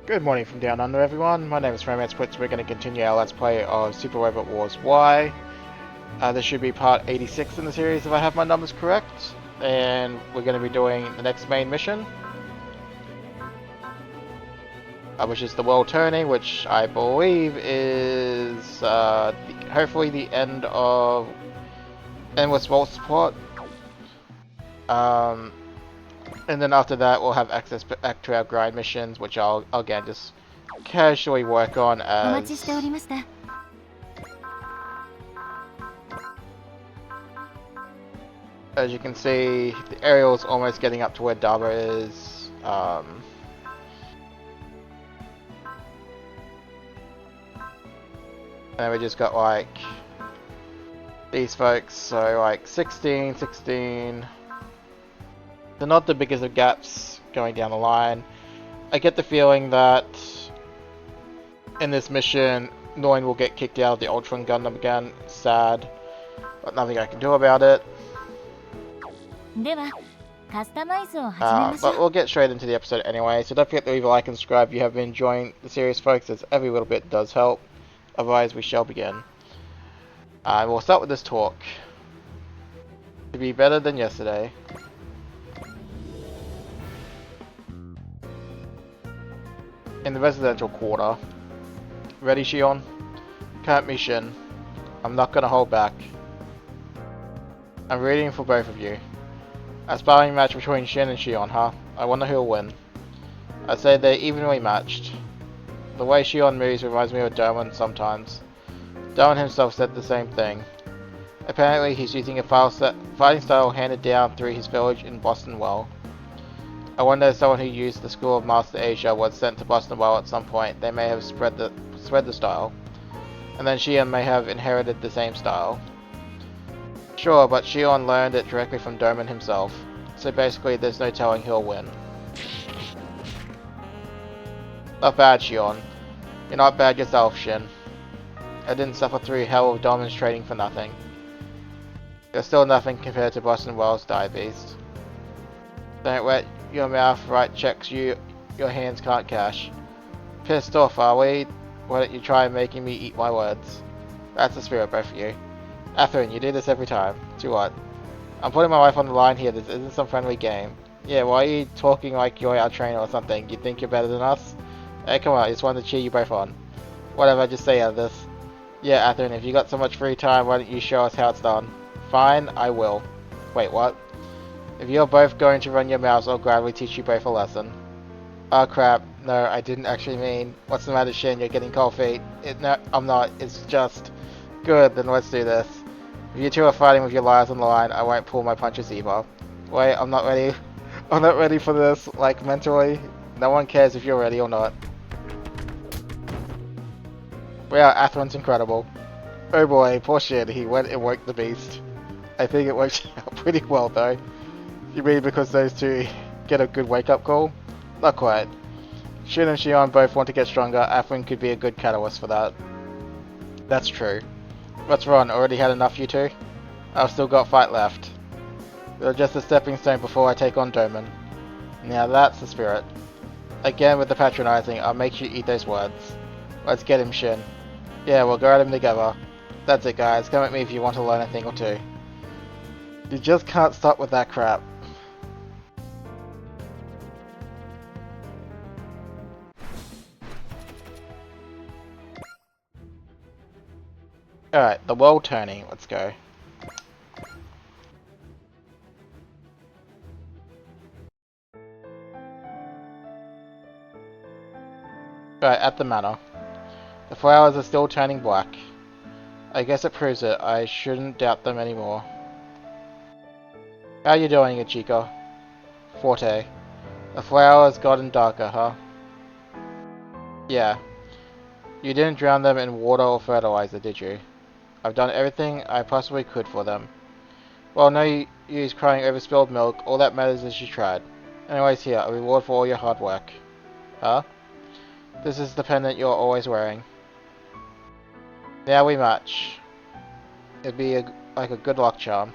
Good morning from down under, everyone. My name is Romance Blitz. We're going to continue our Let's Play of Super Robot Wars Y. This should be part 86 in the series if I have my numbers correct. And we're going to be doing the next main mission, which is the world turning, which I believe is hopefully the end of Endless Vault support. And then after that we'll have access back to our grind missions, which I'll again just casually work on as you can see, the aerial's almost getting up to where Daba is. And we just got like these folks, so like 16. They're not the biggest of gaps going down the line. I get the feeling that in this mission, Noin will get kicked out of the Ultron Gundam again. Sad, but nothing I can do about it. But we'll get straight into the episode anyway, so don't forget to leave a like and subscribe if you have been enjoying the series, folks, as every little bit does help. Otherwise, we shall begin. We'll start with this talk. To be better than yesterday. In the residential quarter. Ready, Shion? Can't me, Shin. I'm not gonna hold back. I'm rooting for both of you. A sparring match between Shin and Shion, huh? I wonder who'll win. I'd say they're evenly matched. The way Shion moves reminds me of Darwin sometimes. Darwin himself said the same thing. Apparently he's using a fighting style handed down through his village in Boston Well. I wonder if someone who used the School of Master Asia was sent to Boston Well at some point. They may have spread the style. And then Shion may have inherited the same style. Sure, but Shion learned it directly from Doman himself. So basically there's no telling who'll win. Not bad, Shion. You're not bad yourself, Shin. I didn't suffer through hell of Doman's training for nothing. You're still nothing compared to Boston Well's Beast. Don't let your mouth write checks your hands can't cash. Pissed off, are we? Why don't you try making me eat my words? That's the spirit, both of you. Athrun, you do this every time. To what? I'm putting my life on the line here, this isn't some friendly game. Yeah, why are you talking like you're our trainer or something? You think you're better than us? Hey, come on, I just wanted to cheer you both on. Whatever, just say out of this. Yeah, Athrun, if you got so much free time, why don't you show us how it's done? Fine, I will. Wait, what? If you're both going to run your mouths, I'll gladly teach you both a lesson. Oh crap, no, I didn't actually mean. What's the matter, Shin? You're getting cold feet. No, I'm not, it's just... Good, then let's do this. If you two are fighting with your lives on the line, I won't pull my punches either. Wait, I'm not ready. I'm not ready for this, like, mentally. No one cares if you're ready or not. Wow, Athrun's incredible. Oh boy, poor Shin, he went and woke the beast. I think it worked out pretty well though. You mean because those two get a good wake-up call? Not quite. Shin and Shion both want to get stronger. Athrun could be a good catalyst for that. That's true. What's wrong? Already had enough, you two? I've still got fight left. You're just a stepping stone before I take on Doman. Now that's the spirit. Again with the patronizing, I'll make you eat those words. Let's get him, Shin. Yeah, we'll go at him together. That's it, guys. Come at me if you want to learn a thing or two. You just can't stop with that crap. Alright, the world turning. Let's go. Alright, at the manor. The flowers are still turning black. I guess it proves it. I shouldn't doubt them anymore. How you doing, Ichika? Forte. The flowers gotten darker, huh? Yeah. You didn't drown them in water or fertilizer, did you? I've done everything I possibly could for them. Well, no use crying over spilled milk. All that matters is you tried. Anyways, here, a reward for all your hard work. Huh? This is the pendant you're always wearing. Now we match. It'd be like a good luck charm.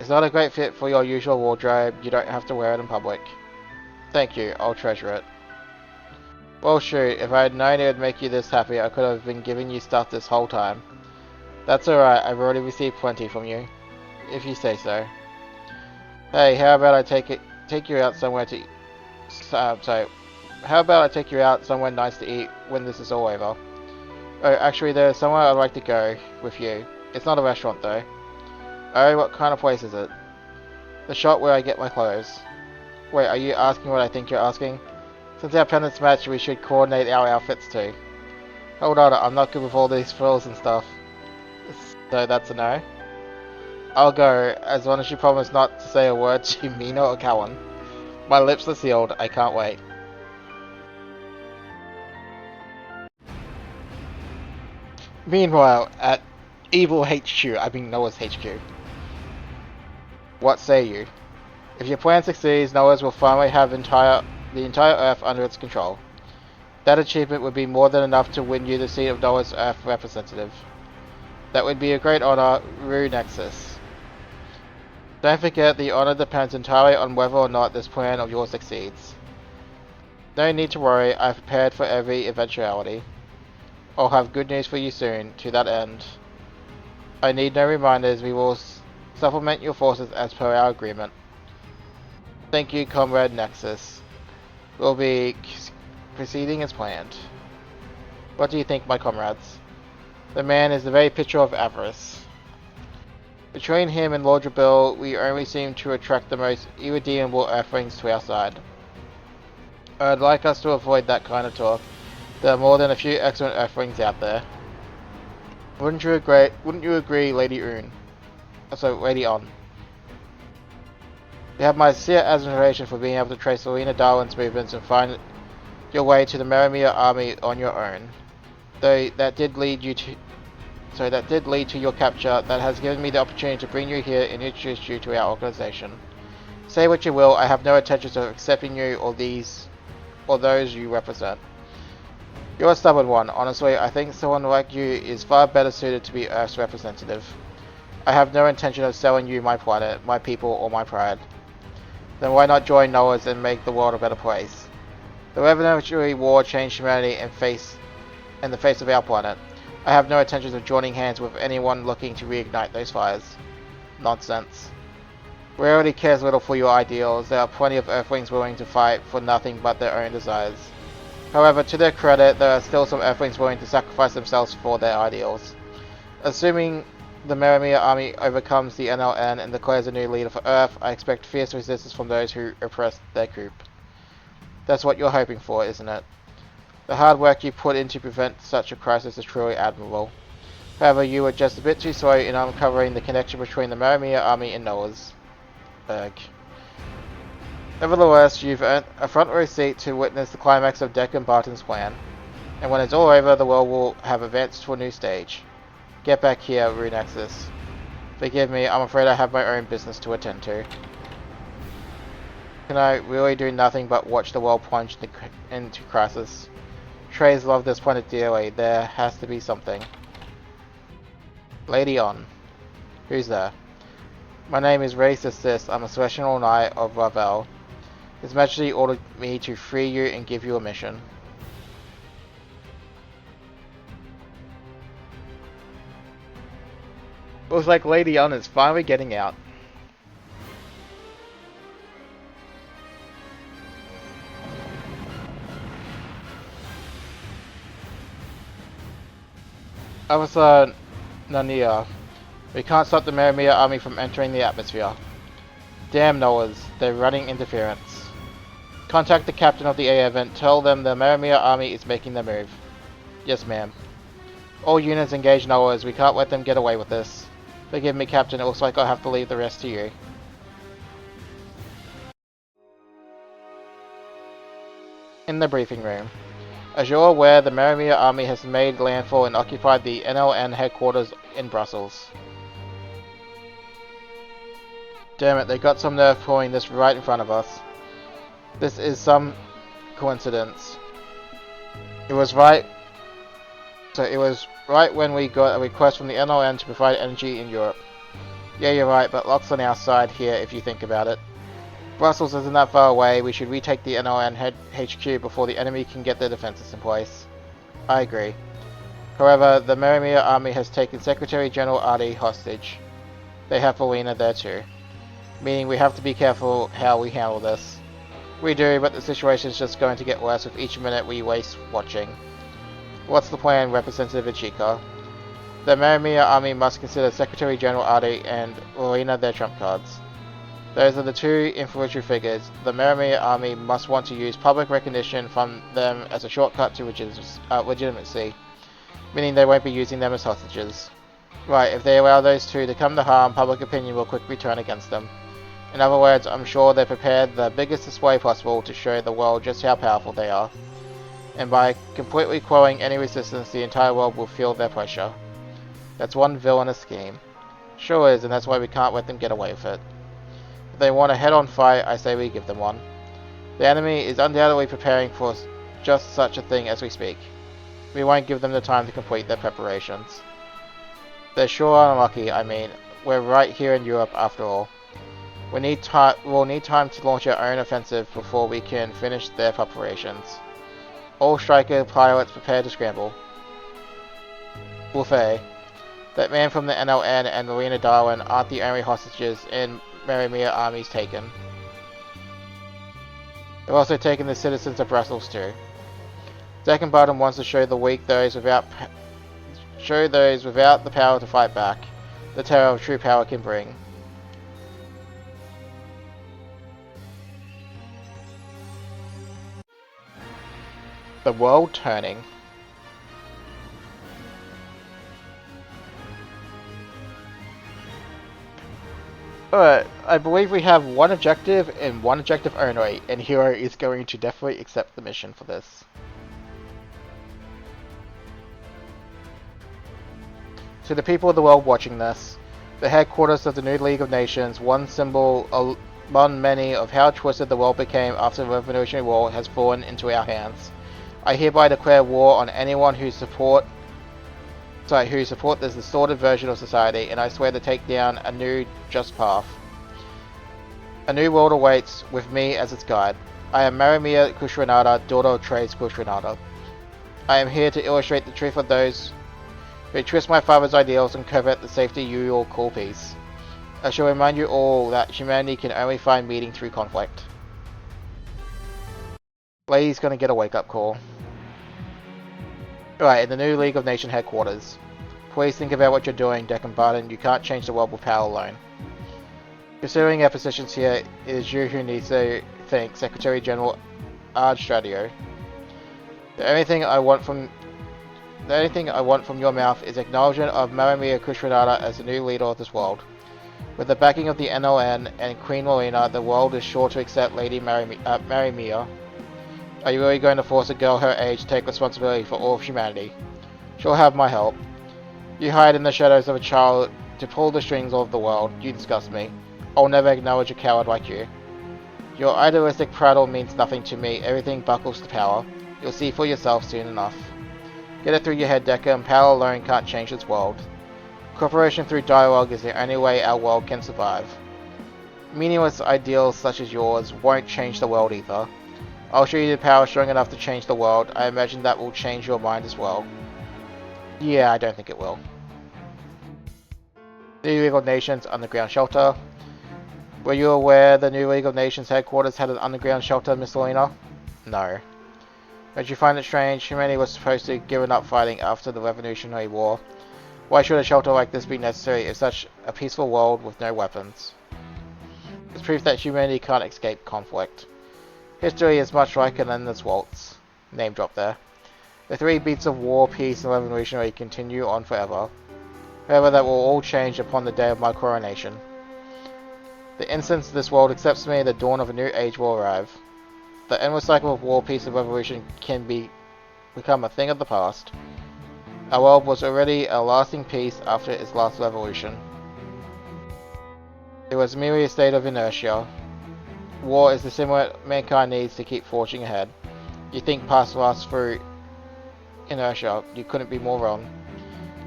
It's not a great fit for your usual wardrobe. You don't have to wear it in public. Thank you. I'll treasure it. Well, shoot, if I had known it would make you this happy, I could have been giving you stuff this whole time. That's alright, I've already received plenty from you, if you say so. Hey, how about I take you out somewhere to sorry. How about I take you out somewhere nice to eat when this is all over? Oh, actually, there's somewhere I'd like to go with you. It's not a restaurant, though. Oh, what kind of place is it? The shop where I get my clothes. Wait, are you asking what I think you're asking? Since our penance match, we should coordinate our outfits too. Hold on, I'm not good with all these frills and stuff. So that's a no? I'll go, as long as you promise not to say a word to Mina or Cowan. My lips are sealed, I can't wait. Meanwhile, at Evil HQ, I mean Noah's HQ. What say you? If your plan succeeds, Noah's will finally have the entire Earth under its control. That achievement would be more than enough to win you the seat of Noah's Earth representative. That would be a great honor, Rue Nexus. Don't forget, the honor depends entirely on whether or not this plan of yours succeeds. No need to worry, I've prepared for every eventuality. I'll have good news for you soon, to that end. I need no reminders, we will supplement your forces as per our agreement. Thank you, Comrade Nexus. We'll be proceeding as planned. What do you think, my comrades? The man is the very picture of avarice. Between him and Lord Rabil, we only seem to attract the most irredeemable Earthlings to our side. I'd like us to avoid that kind of talk. There are more than a few excellent Earthlings out there. Wouldn't you agree, Lady Un? Lady On. You have my sincere admiration for being able to trace Selena Darwin's movements and find your way to the Maramia army on your own. Though that did lead to your capture, that has given me the opportunity to bring you here and introduce you to our organization. Say what you will, I have no intentions of accepting you or those you represent. You're a stubborn one. Honestly, I think someone like you is far better suited to be Earth's representative. I have no intention of selling you my planet, my people, or my pride. Then why not join Noah's and make the world a better place? The revolutionary war changed humanity in the face of our planet. I have no intentions of joining hands with anyone looking to reignite those fires. Nonsense. Reality cares little for your ideals. There are plenty of Earthlings willing to fight for nothing but their own desires. However, to their credit, there are still some Earthlings willing to sacrifice themselves for their ideals. Assuming the Maramia army overcomes the NLN and declares a new leader for Earth, I expect fierce resistance from those who oppressed their group. That's what you're hoping for, isn't it? The hard work you put in to prevent such a crisis is truly admirable. However, you were just a bit too slow in uncovering the connection between the Maramia army and Noah's. Nevertheless, you've earned a front row seat to witness the climax of Deck and Barton's plan. And when it's all over, the world will have advanced to a new stage. Get back here, Rue Nexus. Forgive me, I'm afraid I have my own business to attend to. Can I really do nothing but watch the world plunge into crisis? Trays love this planet dearly. There has to be something. Lady On. Who's there? My name is Ray Sis. I'm a Celestial Knight of Ravel. His Majesty ordered me to free you and give you a mission. Looks like Lady On is finally getting out. Officer Nania, we can't stop the Maramia army from entering the atmosphere. Damn Noahs, they're running interference. Contact the captain of the A event, tell them the Maramia army is making their move. Yes, ma'am. All units engage Noahs, we can't let them get away with this. Forgive me, Captain, it looks like I'll have to leave the rest to you. In the briefing room. As you're aware, the Maramia army has made landfall and occupied the NLN headquarters in Brussels. Damn it, they got some nerve pulling this right in front of us. This is some coincidence. It was right when we got a request from the NLN to provide energy in Europe. Yeah, you're right, but luck's on our side here if you think about it. Brussels isn't that far away. We should retake the NLN HQ before the enemy can get their defenses in place. I agree. However, the Merimia army has taken Secretary General Adi hostage. They have Polina there too. Meaning we have to be careful how we handle this. We do, but the situation is just going to get worse with each minute we waste watching. What's the plan, Representative Ichika? The Merimia army must consider Secretary General Adi and Polina their trump cards. Those are the two influential figures. The Merimia army must want to use public recognition from them as a shortcut to legitimacy, meaning they won't be using them as hostages. Right, if they allow those two to come to harm, public opinion will quickly turn against them. In other words, I'm sure they're prepared the biggest display possible to show the world just how powerful they are. And by completely quelling any resistance, the entire world will feel their pressure. That's one villainous scheme. Sure is, and that's why we can't let them get away with it. If they want a head-on fight, I say we give them one. The enemy is undoubtedly preparing for just such a thing as we speak. We won't give them the time to complete their preparations. They're sure unlucky, I mean. We're right here in Europe after all. We'll need time to launch our own offensive before we can finish their preparations. All striker pilots prepare to scramble. Buffet. That man from the NLN and Marina Darwin aren't the only hostages in Merimia armies taken. They've also taken the citizens of Brussels too. Second bottom wants to show the weak those without the power to fight back. The terror of true power can bring. The world turning. Alright, I believe we have one objective and one objective only, and Hero is going to definitely accept the mission for this. To the people of the world watching this, the headquarters of the new League of Nations, one symbol among many of how twisted the world became after the Revolutionary War, has fallen into our hands. I hereby declare war on anyone who support this distorted version of society, and I swear to take down a new just path. A new world awaits, with me as its guide. I am Marimia Kushranada, daughter of Trace Kushranada. I am here to illustrate the truth of those who twist my father's ideals and covet the safety you all call peace. I shall remind you all that humanity can only find meaning through conflict. Lady's gonna get a wake-up call. Right, in the new League of Nations headquarters. Please think about what you're doing, Deccan Barton. You can't change the world with power alone. Considering our positions here, it is you who needs to thank Secretary General Stradio. The only thing I want from your mouth is acknowledgement of Marimia Kushranada as the new leader of this world. With the backing of the NLN and Queen Marina, the world is sure to accept Lady Marimia. Are you really going to force a girl her age to take responsibility for all of humanity? She'll have my help. You hide in the shadows of a child to pull the strings of the world. You disgust me. I'll never acknowledge a coward like you. Your idealistic prattle means nothing to me. Everything buckles to power. You'll see for yourself soon enough. Get it through your head, Decker, and power alone can't change this world. Cooperation through dialogue is the only way our world can survive. Meaningless ideals such as yours won't change the world either. I'll show you the power strong enough to change the world. I imagine that will change your mind as well. Yeah, I don't think it will. New League of Nations underground shelter. Were you aware the new League of Nations headquarters had an underground shelter, Miss Lena? No. Don't you find it strange? Humanity was supposed to have given up fighting after the Revolutionary War. Why should a shelter like this be necessary in such a peaceful world with no weapons? It's proof that humanity can't escape conflict. History is much like an endless waltz. Name drop there. The three beats of war, peace, and revolutionary continue on forever. However, that will all change upon the day of my coronation. The instant this world accepts me, the dawn of a new age will arrive. The endless cycle of war, peace, and revolution can become a thing of the past. Our world was already a lasting peace after its last revolution. It was merely a state of inertia. War is the symbol mankind needs to keep forging ahead. You think past lasts through inertia. You couldn't be more wrong.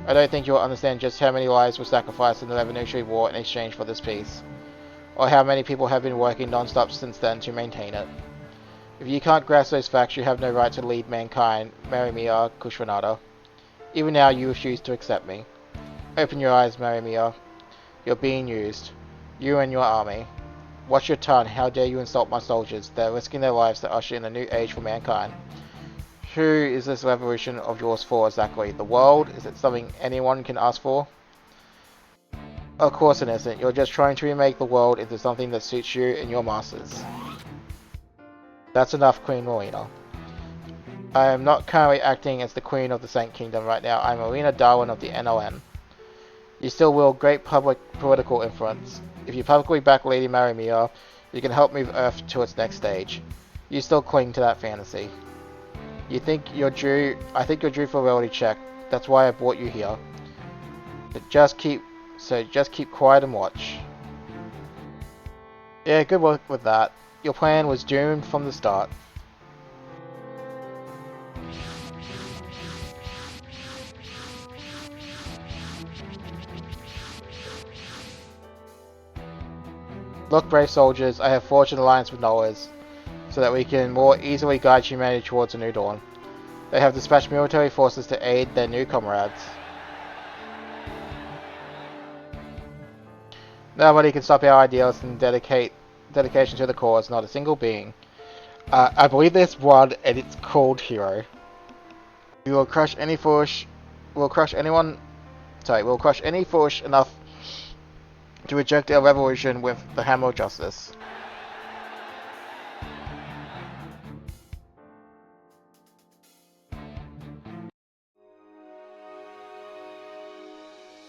I don't think you'll understand just how many lives were sacrificed in the Revolutionary War in exchange for this peace. or how many people have been working non-stop since then to maintain it. If you can't grasp those facts, you have no right to lead mankind, Marimia Kushwanada. Even now, you refuse to accept me. Open your eyes, Marimia. You're being used. You and your army. Watch your tongue. How dare you insult my soldiers? They're risking their lives to usher in a new age for mankind. Who is this revolution of yours for exactly? The world? Is it something anyone can ask for? Of course it isn't. You're just trying to remake the world into something that suits you and your masters. That's enough, Queen Marina. I am not currently acting as the Queen of the Saint Kingdom right now. I'm Marina Darwin of the NLN. You still wield great public political influence. If you publicly back Lady Marimia, you can help move Earth to its next stage. You still cling to that fantasy. I think you're due for a reality check. That's why I brought you here. Just keep quiet and watch. Yeah, good work with that. Your plan was doomed from the start. Look, brave soldiers, I have forged an alliance with Noahs, so that we can more easily guide humanity towards a new dawn. They have dispatched military forces to aid their new comrades. Nobody can stop our ideals and dedication to the cause, not a single being. I believe there's one, and it's called Hero. We will crush any foolish enough to reject our revolution with the hammer of justice.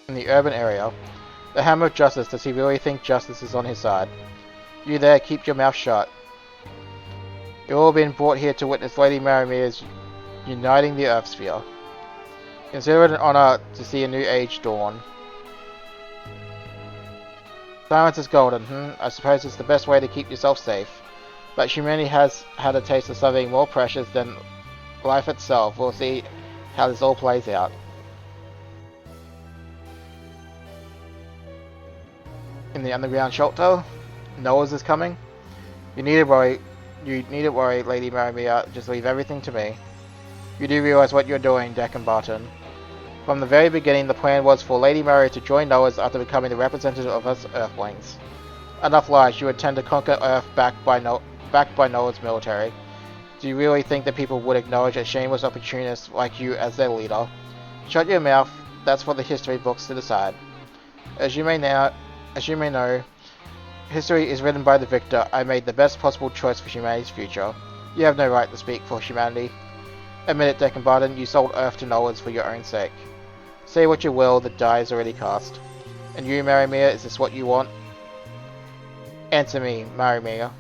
In the urban area, the hammer of justice, does he really think justice is on his side? You there, keep your mouth shut. You've all been brought here to witness Lady Marimia's uniting the Earth sphere. Consider it an honor to see a new age dawn. Silence is golden, I suppose it's the best way to keep yourself safe. But humanity has had a taste of something more precious than life itself. We'll see how this all plays out. In the underground shelter, Noah's is coming. You needn't worry, Lady Marimia. Just leave everything to me. You do realize what you're doing, Deck and Barton. From the very beginning, the plan was for Lady Maria to join Noah's after becoming the representative of us Earthlings. Enough lies. You intend to conquer Earth backed by Noah's military. Do you really think that people would acknowledge a shameless opportunist like you as their leader? Shut your mouth. That's for the history books to decide. As you may know, history is written by the victor. I made the best possible choice for humanity's future. You have no right to speak for humanity. Admit it, Deck and Barton, you sold Earth to Noah's for your own sake. Say what you will, the die is already cast. And you, Marimia, is this what you want? Answer me, Marimia.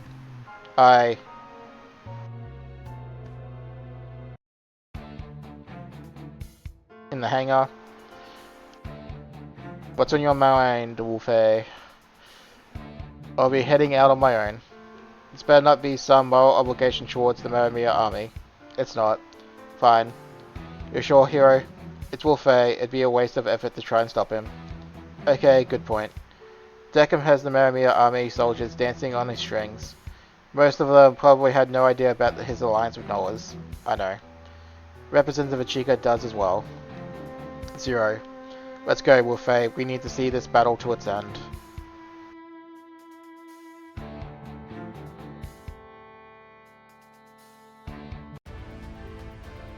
In the hangar. What's on your mind, Wolfie? I'll be heading out on my own. This better not be some moral obligation towards the Marimia army. It's not. Fine. You're sure, Hero? It's Wolfie. It'd be a waste of effort to try and stop him. Okay, good point. Deckham has the Marimia army soldiers dancing on his strings. Most of them probably had no idea about his alliance with Noah's. I know. Representative Chica does as well. Zero. Let's go, Wolfie. We need to see this battle to its end.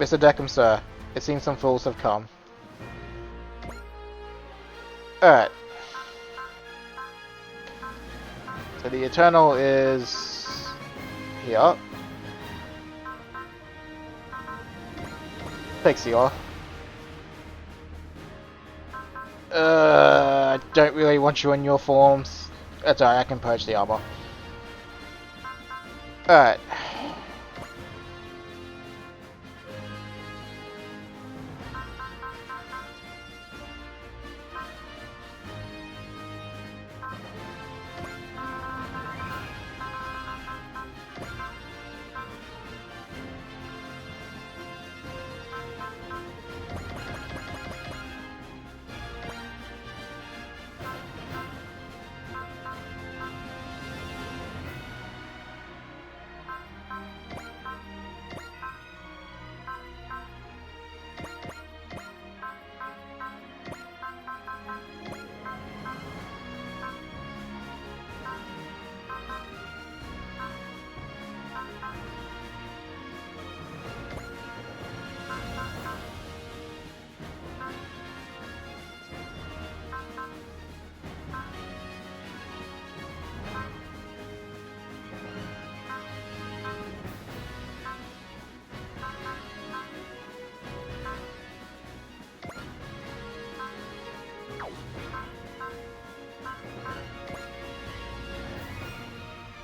Mr. Deckham, sir. It seems some fools have come. Alright. So the Eternal is here. Thanks, Eeyore. I don't really want you in your forms. That's alright, I can purge the armor. Alright.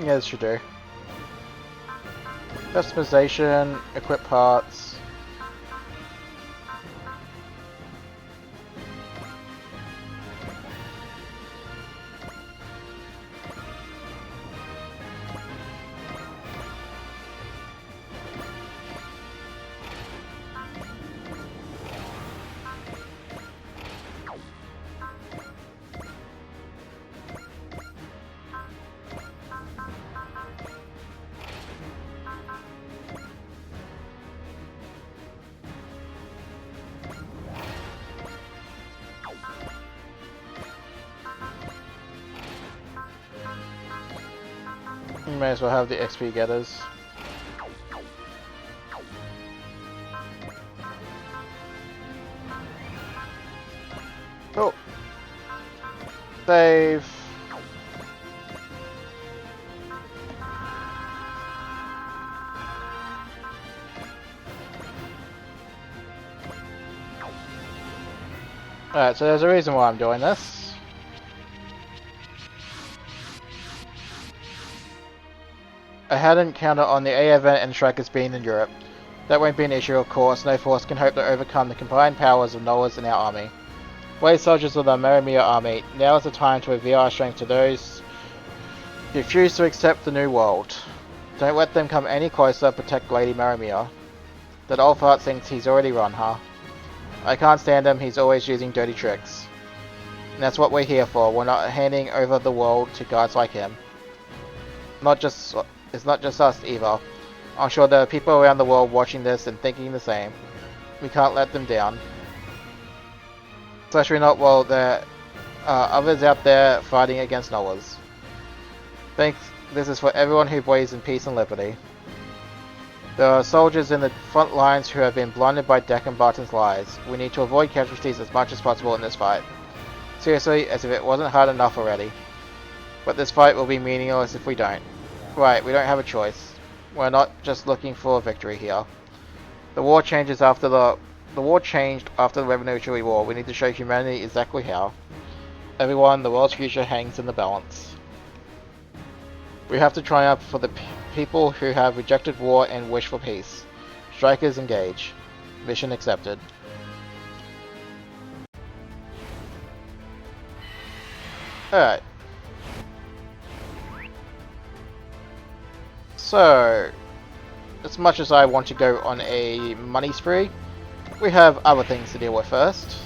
Yeah, this should do. Customization, equip parts. You may as well have the XP getters. Oh. Save. Alright, so there's a reason why I'm doing this. I hadn't counted on the A event and strikers being in Europe. That won't be an issue, of course. No force can hope to overcome the combined powers of Noah's and our army. Wade soldiers of the Marimia army, now is the time to reveal our strength to those who refuse to accept the new world. Don't let them come any closer, protect Lady Marimia. That old fart thinks he's already run, huh? I can't stand him, he's always using dirty tricks. And that's what we're here for, we're not handing over the world to guys like him. It's not just us either. I'm sure there are people around the world watching this and thinking the same. We can't let them down. Especially not while there are others out there fighting against Noahs. Thanks, this is for everyone who believes in peace and liberty. There are soldiers in the front lines who have been blinded by Deck and Barton's lies. We need to avoid casualties as much as possible in this fight. Seriously, as if it wasn't hard enough already. But this fight will be meaningless if we don't. Right, we don't have a choice. We're not just looking for a victory here. The war changed after the Revolutionary War. We need to show humanity exactly how. Everyone, the world's future hangs in the balance. We have to triumph for the people who have rejected war and wish for peace. Strikers engage. Mission accepted. Alright. So, as much as I want to go on a money spree, we have other things to deal with first.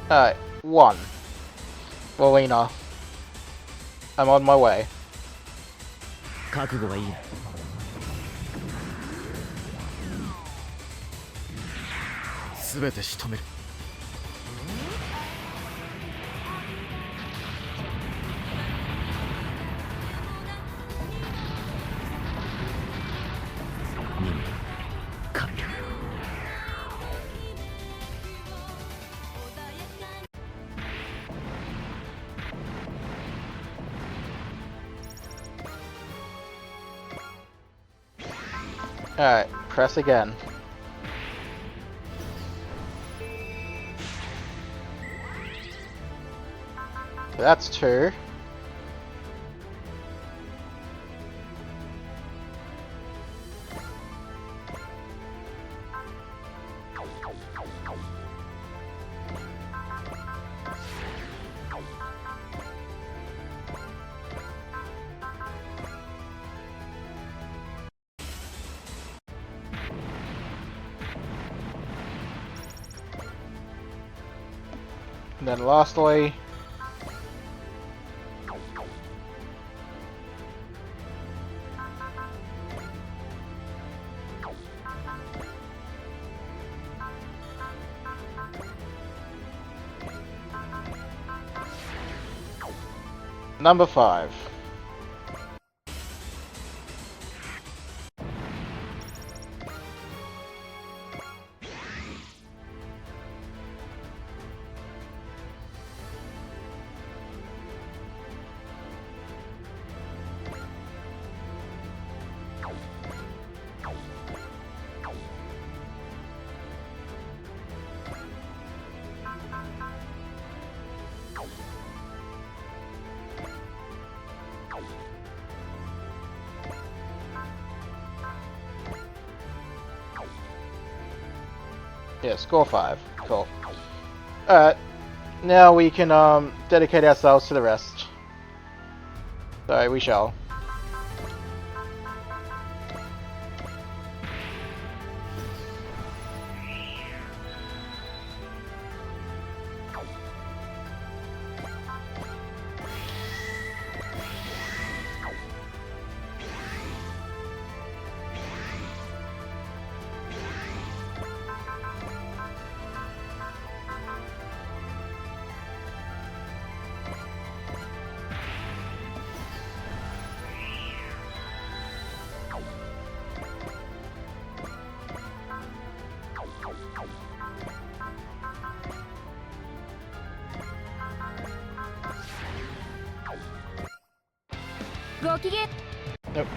Alright, 1. Rowena. I'm on my way. 覚悟はいい。すべて仕留める。任務完了。Alright, press again. That's 2. And then lastly, number 5. Yeah, score 5. Cool. Alright, now we can dedicate ourselves to the rest. So we shall. Nope.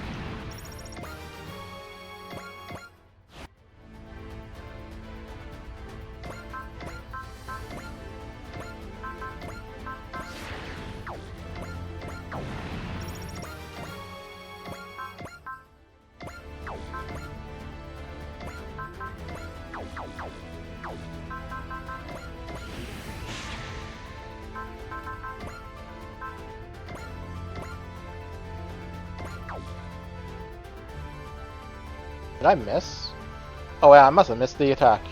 Did I miss? Oh yeah, I must have missed the attack.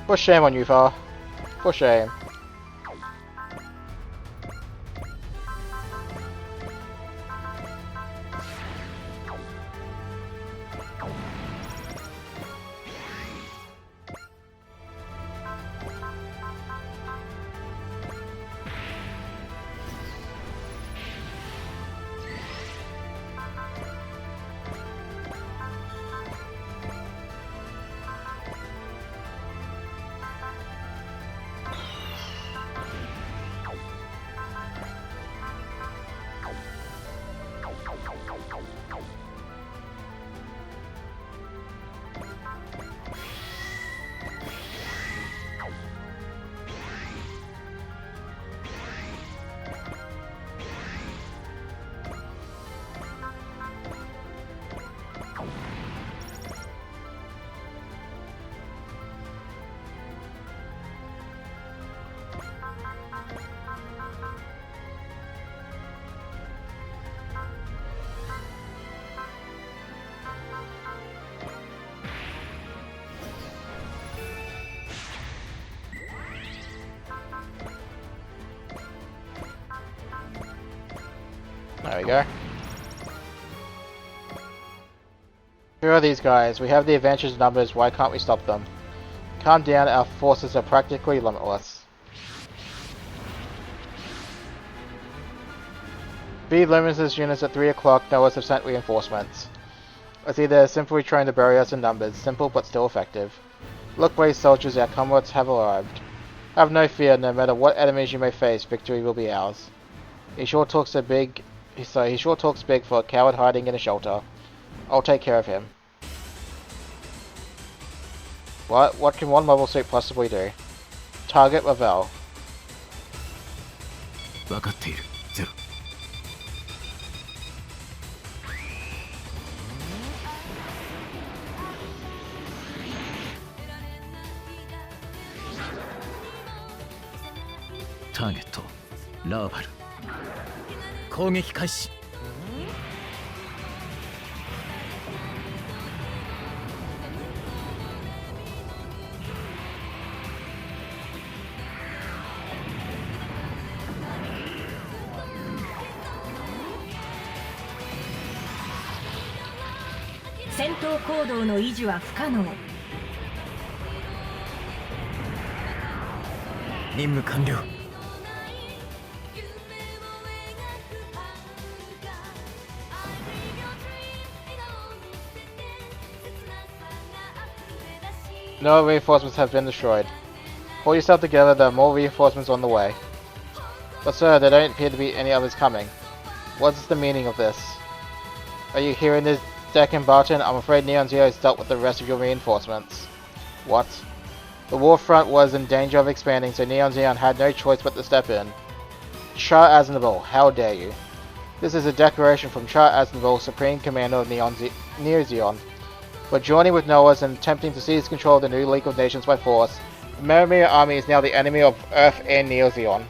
For shame on you, Far. For shame. There we go. Who are these guys? We have the advantage in numbers, why can't we stop them? Calm down, our forces are practically limitless. Speed limits his units at 3 o'clock, Noahs have sent reinforcements. It's either simply trying to bury us in numbers, simple but still effective. Look, brave soldiers, our comrades have arrived. Have no fear, no matter what enemies you may face, victory will be ours. He sure talks big for a coward hiding in a shelter. I'll take care of him. What can one mobile suit possibly do? Target Ravel. 分かっているゼロターゲットラーバル攻撃開始戦闘行動の維持は不可能。任務完了No reinforcements have been destroyed. Pull yourself together, there are more reinforcements on the way. But sir, there don't appear to be any others coming. What's the meaning of this? Are you hearing this, Deck and Barton? I'm afraid Neon Zero has dealt with the rest of your reinforcements. What? The war front was in danger of expanding, so Neon Zeon had no choice but to step in. Char Aznable, how dare you? This is a declaration from Char Aznable, Supreme Commander of Neo Zeon. For joining with Noahs and attempting to seize control of the new League of Nations by force, the Merimia army is now the enemy of Earth and Neozeon.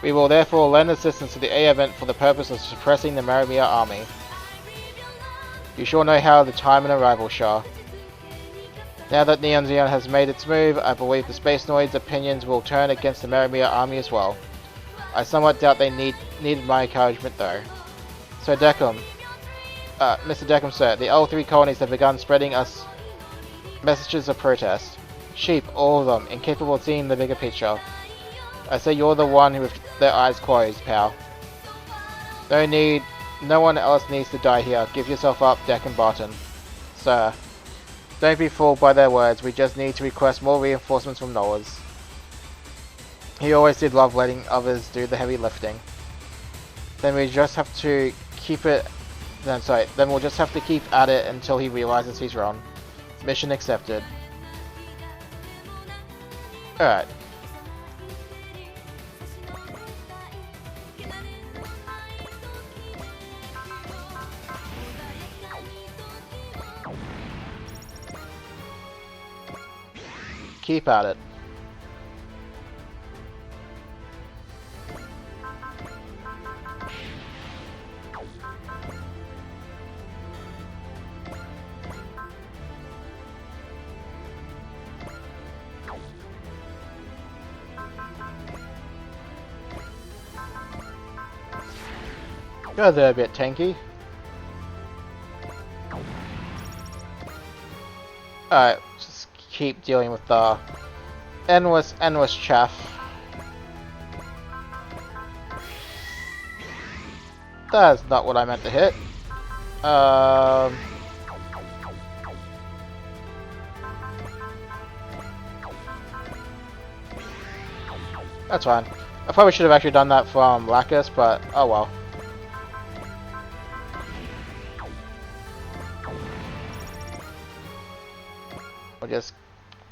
We will therefore lend assistance to the A event for the purpose of suppressing the Merimia army. You sure know how the time and arrival, Shah. Now that Neozeon has made its move, I believe the Space Noid's opinions will turn against the Merimia army as well. I somewhat doubt they needed my encouragement though. So Mr. Deckham, sir, the L3 colonies have begun spreading us messages of protest. Sheep, all of them, incapable of seeing the bigger picture. I say you're the one with their eyes closed, pal. No one else needs to die here. Give yourself up, Deckham Barton. Sir. Don't be fooled by their words, we just need to request more reinforcements from Noahs. He always did love letting others do the heavy lifting. Then we just have to keep it... then we'll just have to keep at it until he realizes he's wrong. Mission accepted. Alright. Keep at it. They're a bit tanky. Alright, just keep dealing with the endless chaff. That's not what I meant to hit. That's fine. I probably should have actually done that from Lacus, but oh well. We'll just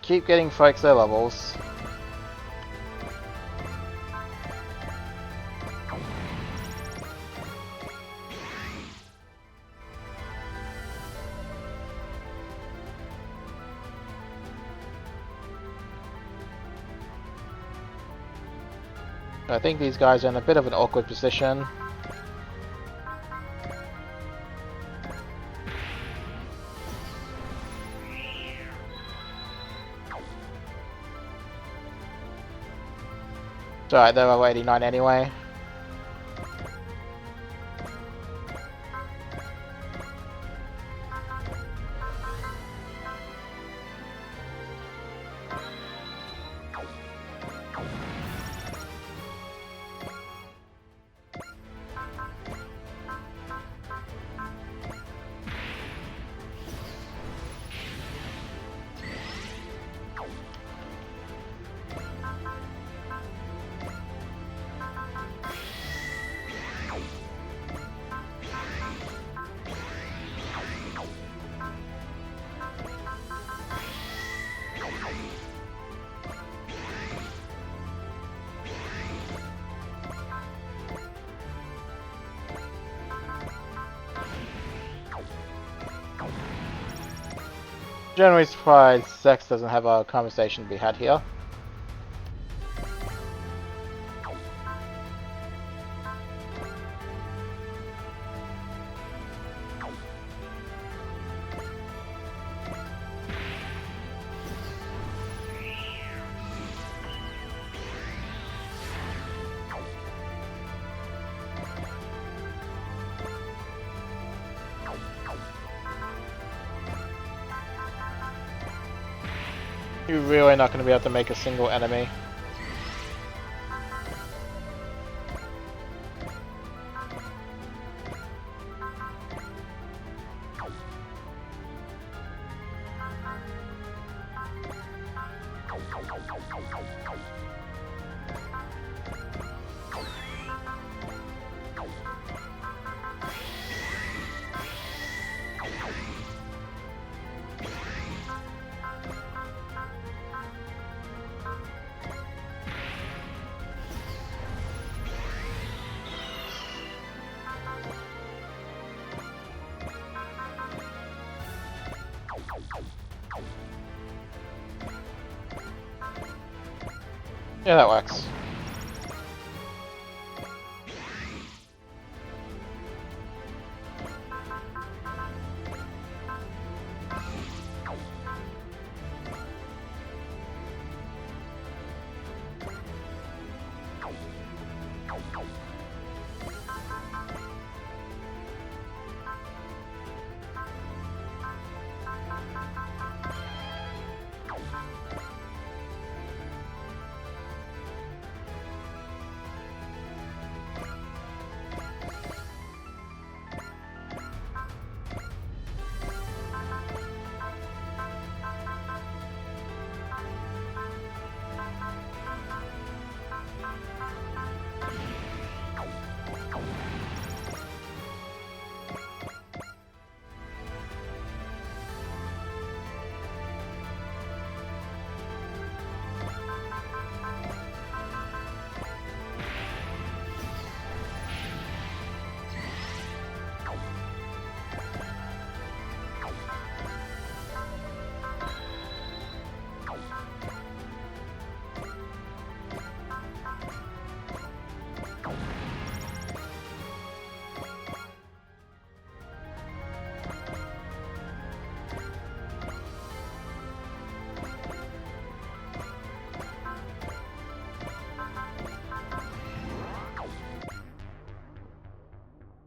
keep getting folks their levels. I think these guys are in a bit of an awkward position. It's alright, they're level 89 anyway. Generally surprised Sex doesn't have a conversation to be had here. You're really not going to be able to make a single enemy. Yeah, that works.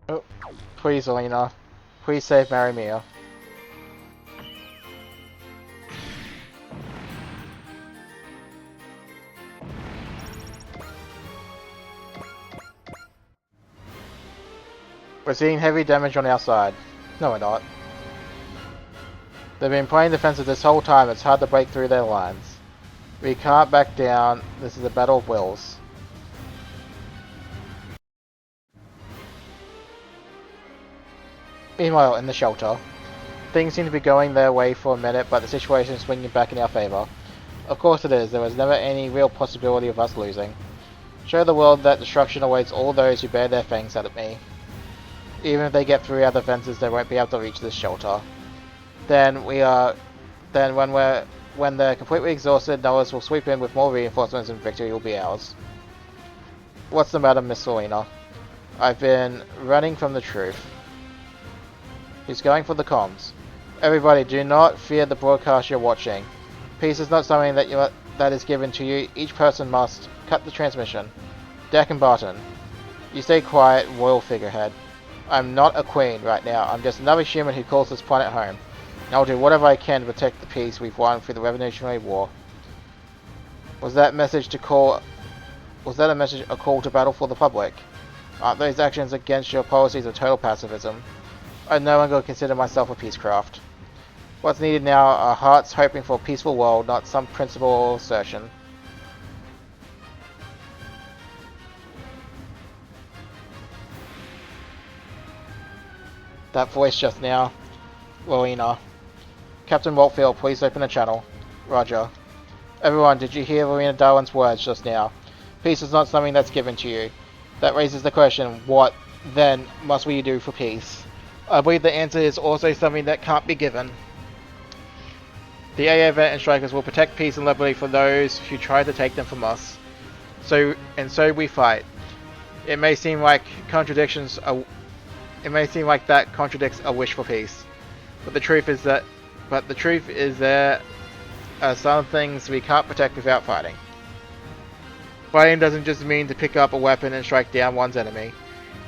Oh, please, Alina. Please save Marimia. We're seeing heavy damage on our side. No, we're not. They've been playing defensive this whole time. It's hard to break through their lines. We can't back down. This is a battle of wills. Meanwhile, in the shelter, things seem to be going their way for a minute, but the situation is swinging back in our favour. Of course it is. There was never any real possibility of us losing. Show the world that destruction awaits all those who bare their fangs at me. Even if they get through our defences, they won't be able to reach this shelter. Then when they're completely exhausted, Noahs will sweep in with more reinforcements and victory will be ours. What's the matter, Miss Selena? I've been running from the truth. He's going for the comms. Everybody, do not fear the broadcast you're watching. Peace is not something that is given to you. Each person must cut the transmission. Deck and Barton. You stay quiet, royal figurehead. I'm not a queen right now. I'm just another human who calls this planet home. And I'll do whatever I can to protect the peace we've won through the Revolutionary War. Was that a message a call to battle for the public? Aren't those actions against your policies of total pacifism? I'm no longer consider myself a peacecraft. What's needed now are hearts hoping for a peaceful world, not some principle or assertion. That voice just now. Rowena. Captain Waltfield, please open the channel. Roger. Everyone, did you hear Rowena Darwin's words just now? Peace is not something that's given to you. That raises the question, what, then, must we do for peace? I believe the answer is also something that can't be given. The AA veteran strikers will protect peace and liberty for those who try to take them from us. So we fight. It may seem like that contradicts a wish for peace, but the truth is there are some things we can't protect without fighting. Fighting doesn't just mean to pick up a weapon and strike down one's enemy.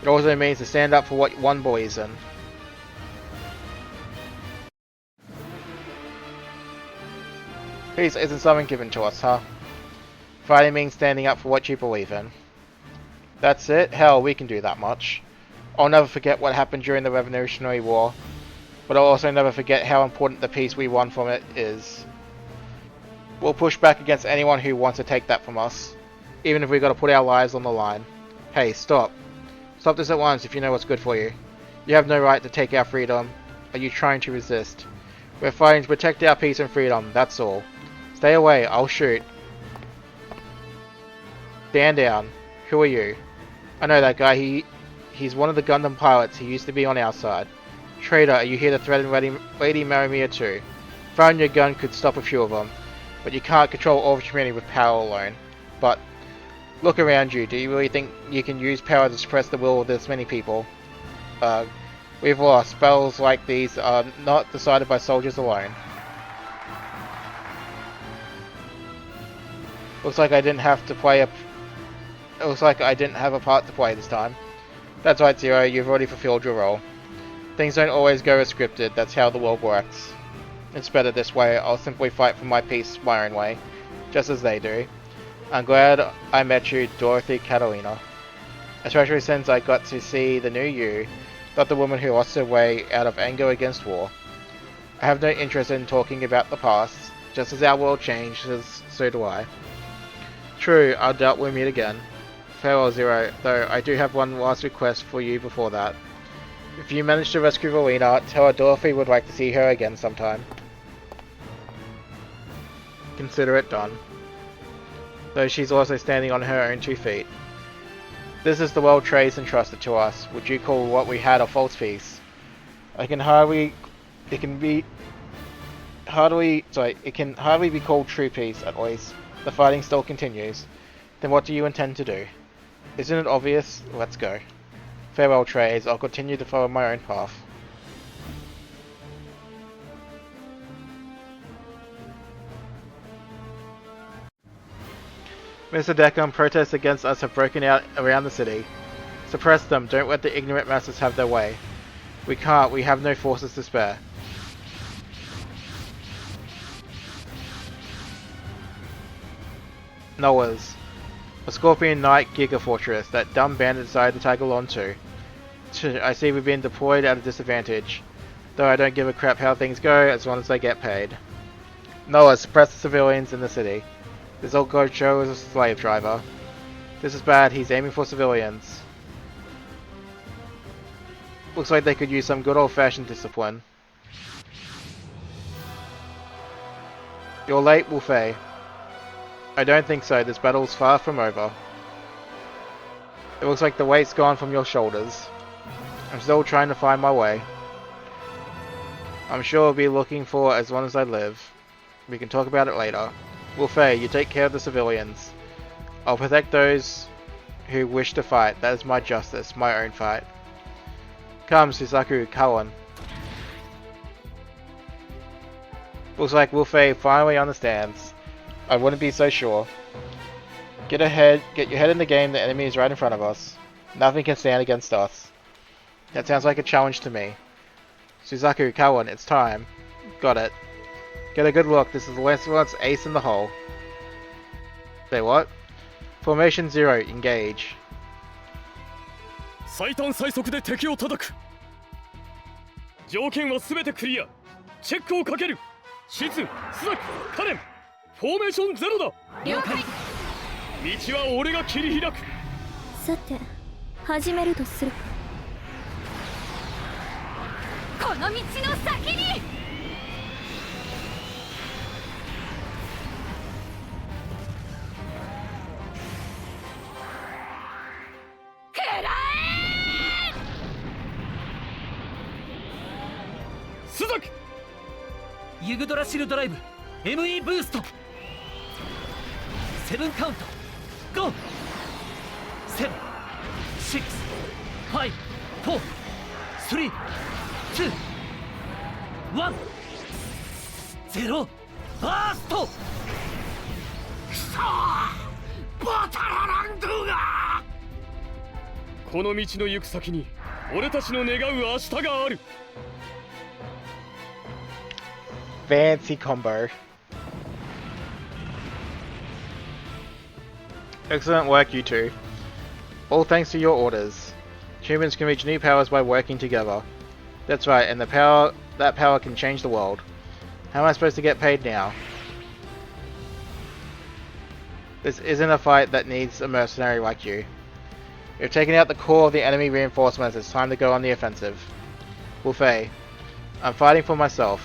It also means to stand up for what one believes in. Peace isn't something given to us, huh? Fighting means standing up for what you believe in. That's it? Hell, we can do that much. I'll never forget what happened during the Revolutionary War, but I'll also never forget how important the peace we won from it is. We'll push back against anyone who wants to take that from us, even if we've got to put our lives on the line. Hey, stop. Stop this at once if you know what's good for you. You have no right to take our freedom. Are you trying to resist? We're fighting to protect our peace and freedom, that's all. Stay away, I'll shoot. Stand down. Who are you? I know that guy, he's one of the Gundam pilots. He used to be on our side. Traitor, are you here to threaten Lady Marimia too? Firing your gun could stop a few of them, but you can't control all of humanity with power alone. but look around you. Do you really think you can use power to suppress the will of this many people? We've lost. Battles like these are not decided by soldiers alone. Looks like I didn't have to play a... It looks like I didn't have a part to play this time. That's right, Zero, you've already fulfilled your role. Things don't always go as scripted, that's how the world works. It's better this way, I'll simply fight for my peace my own way, just as they do. I'm glad I met you, Dorothy Catalina. Especially since I got to see the new you, not the woman who lost her way out of anger against war. I have no interest in talking about the past, just as our world changes, so do I. True, I doubt we'll meet again. Farewell, Zero, though I do have one last request for you before that. If you manage to rescue Rowena, tell her Dorothy would like to see her again sometime. Consider it done. Though she's also standing on her own 2 feet. This is the world Trey's entrusted to us. Would you call what we had a false peace? It can hardly be called true peace, at least. The fighting still continues. Then what do you intend to do? Isn't it obvious? Let's go. Farewell, Trey, I'll continue to follow my own path. Mr. Deckham, protests against us have broken out around the city. Suppress them, don't let the ignorant masses have their way. We can't, we have no forces to spare. Noah's. A Scorpion Knight Giga Fortress, that dumb bandit decided to tag along to. I see we've been deployed at a disadvantage. Though I don't give a crap how things go, as long as they get paid. Noah, suppress the civilians in the city. This old Gojo is a slave driver. This is bad, he's aiming for civilians. Looks like they could use some good old-fashioned discipline. You're late, Wu Fei. I don't think so, this battle's far from over. It looks like the weight's gone from your shoulders. I'm still trying to find my way. I'm sure I'll be looking for as long as I live. We can talk about it later. Wu Fei, you take care of the civilians. I'll protect those who wish to fight. That is my justice, my own fight. Come, Suzaku, Kawan. Looks like Wu Fei finally understands. I wouldn't be so sure. Get your head in the game, the enemy is right in front of us. Nothing can stand against us. That sounds like a challenge to me. Suzaku, Kawan, it's time. Got it. Get a good look, this is Lancelot's ace in the hole. Say what? Formation 0, engage. 最短最速で敵を叩く条件は全てクリアチェックをかけるシズ、スザク、カレンフォーメーションゼロだ了解道は俺が切り開くさて始めるとするかこの道の先にスザクユグドラシルドライブ ME ブースト7カウント5 7 6 5 4 3 2 1 0バーストくそーバタラランドゥがこの道の行く先に俺たちの願う明日がある Fancy combo. Excellent work, you two. All thanks to your orders. Humans can reach new powers by working together. That's right, and that power can change the world. How am I supposed to get paid now? This isn't a fight that needs a mercenary like you. We've taken out the core of the enemy reinforcements, it's time to go on the offensive. Wu Fei, I'm fighting for myself.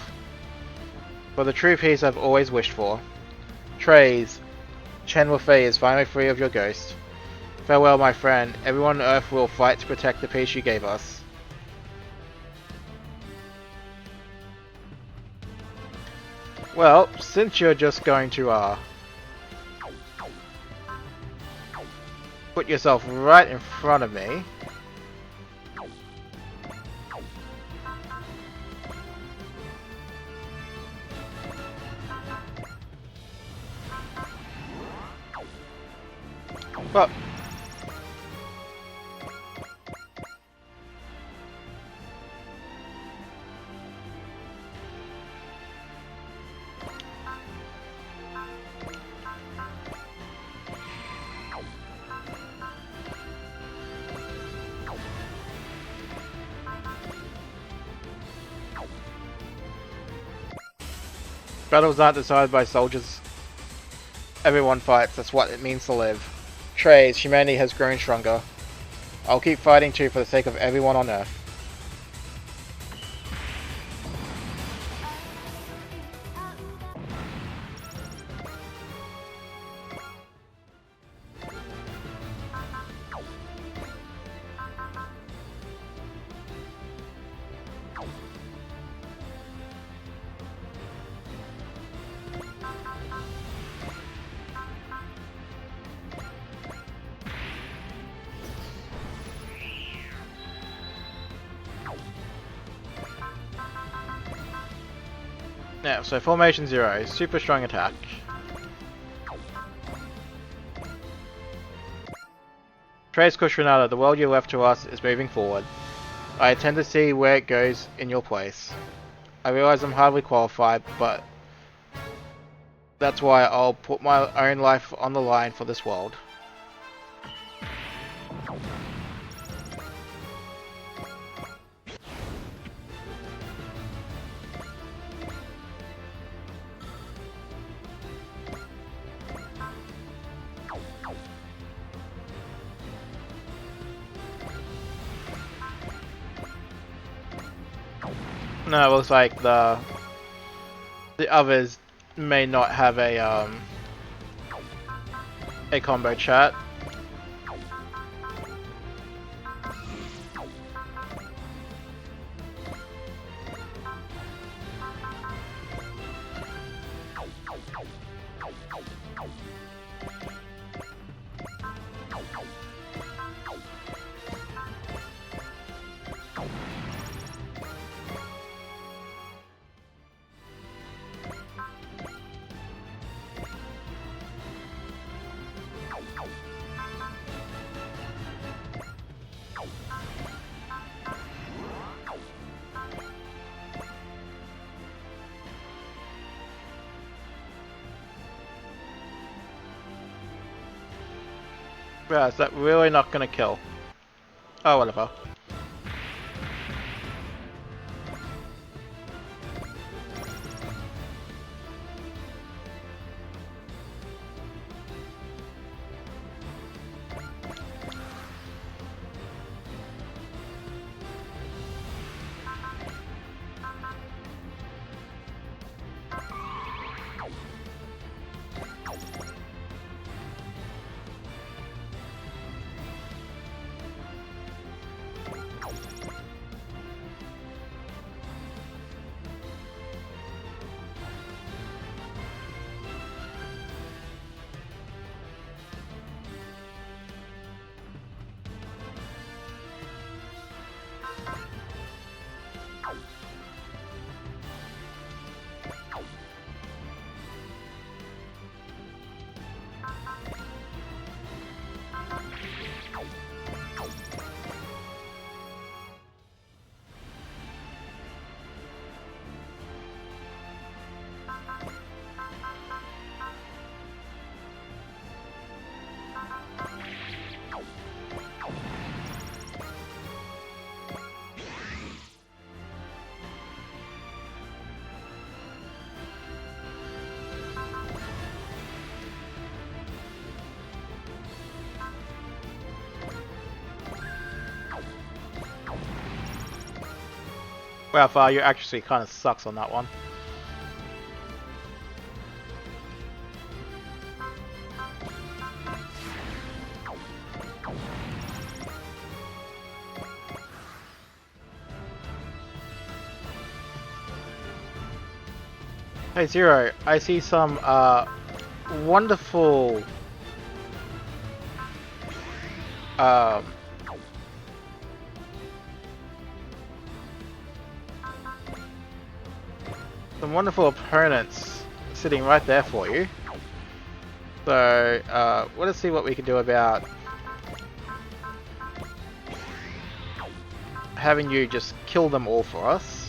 For the true peace I've always wished for. Trays, Chen Wu Fei is finally free of your ghost. Farewell, my friend. Everyone on Earth will fight to protect the peace you gave us. Well, since you're just going to, put yourself right in front of me. Well, battles aren't decided by soldiers. Everyone fights, that's what it means to live. Trace, humanity has grown stronger. I'll keep fighting too for the sake of everyone on Earth. Yeah, so Formation 0, super strong attack. Trace Kushranada, the world you left to us is moving forward. I intend to see where it goes in your place. I realize I'm hardly qualified, but that's why I'll put my own life on the line for this world. No, it looks like the others may not have a combo chat. Yeah, is that really not gonna kill? Oh, whatever. Well, Far, you actually kind of sucks on that one. Hey Zero, I see some wonderful some wonderful opponents sitting right there for you. So, let's see what we can do about having you just kill them all for us.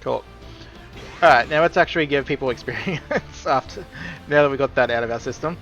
Cool. Alright, now let's actually give people experience after now that we got that out of our system.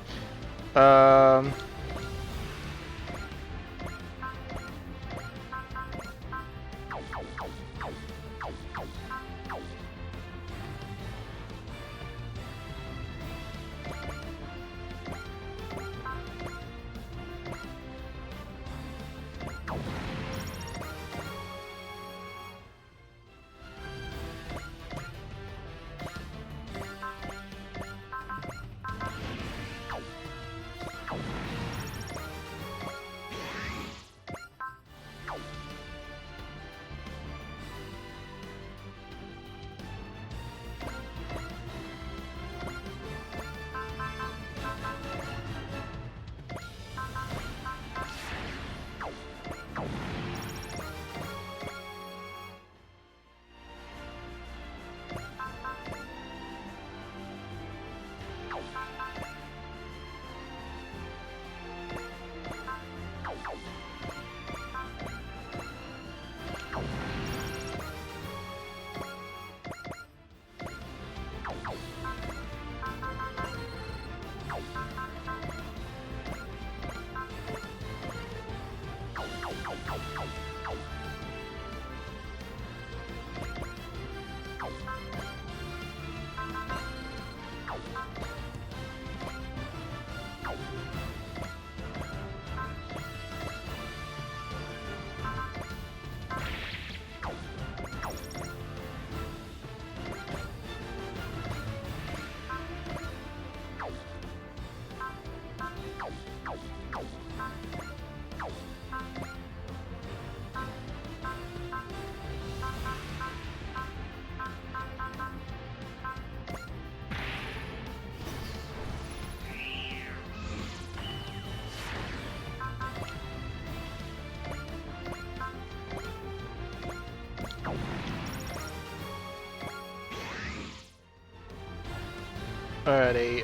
Alrighty,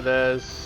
there's...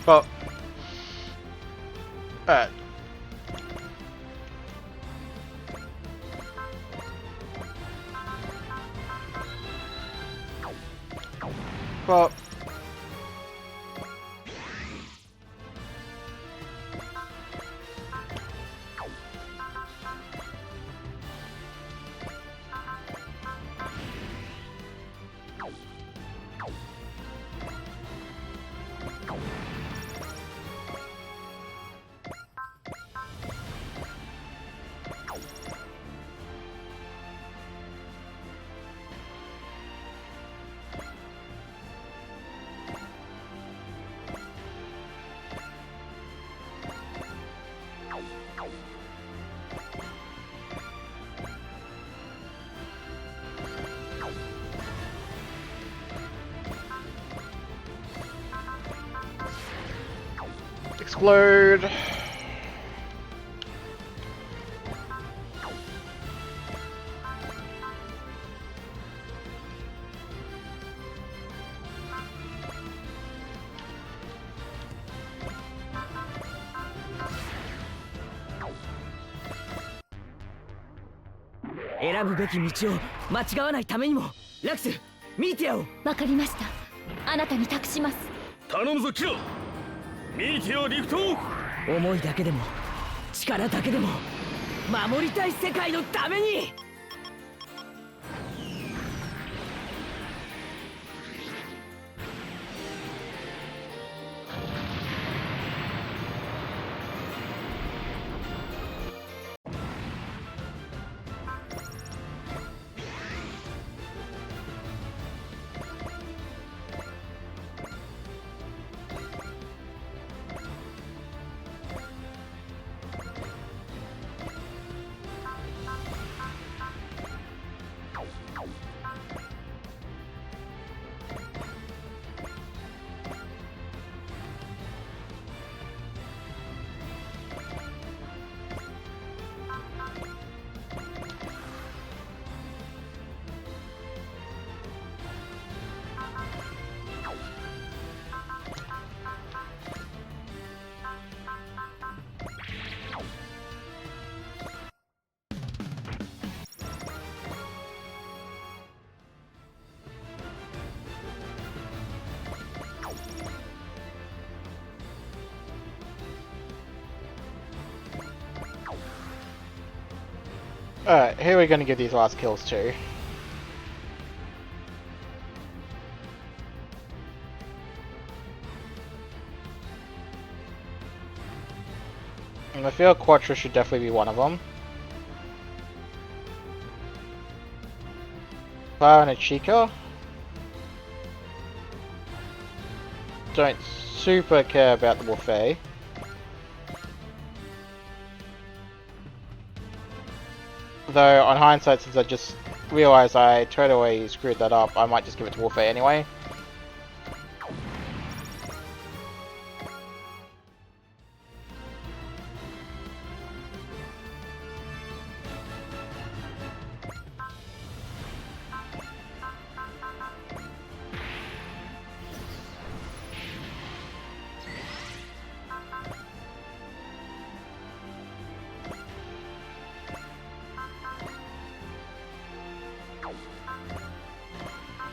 Well... Alright. Well... Explode!選ぶべき道を間違わないためにもラクスミーティアを。わかりました。あなたに託します。頼むぞキラ。ミーティアリフトオフ。思いだけでも力だけでも守りたい世界のために。Alright, who are we going to give these last kills to? And I feel Quattro should definitely be one of them. Clara and a Chica. Don't super care about the buffet. Though, on hindsight, since I just realised I totally screwed that up, I might just give it to Wolfie anyway.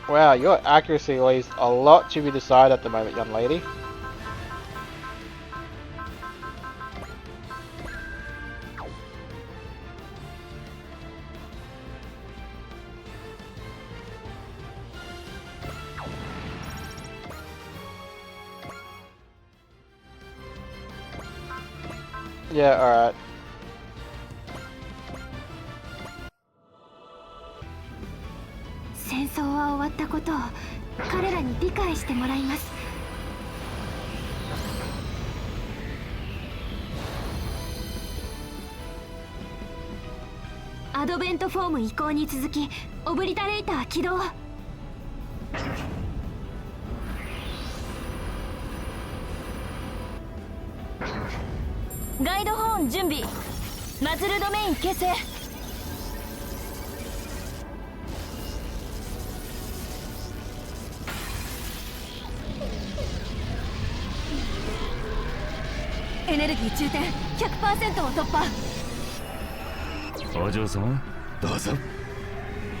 Wow, your accuracy leaves a lot to be desired at the moment, young lady. Yeah, alright. Advent フォーム移行に続き、オブリタレーター起動。ガイドホーン準備。マズルドメイン形成。エネルギー充填 100% を突破。お嬢様どうぞ。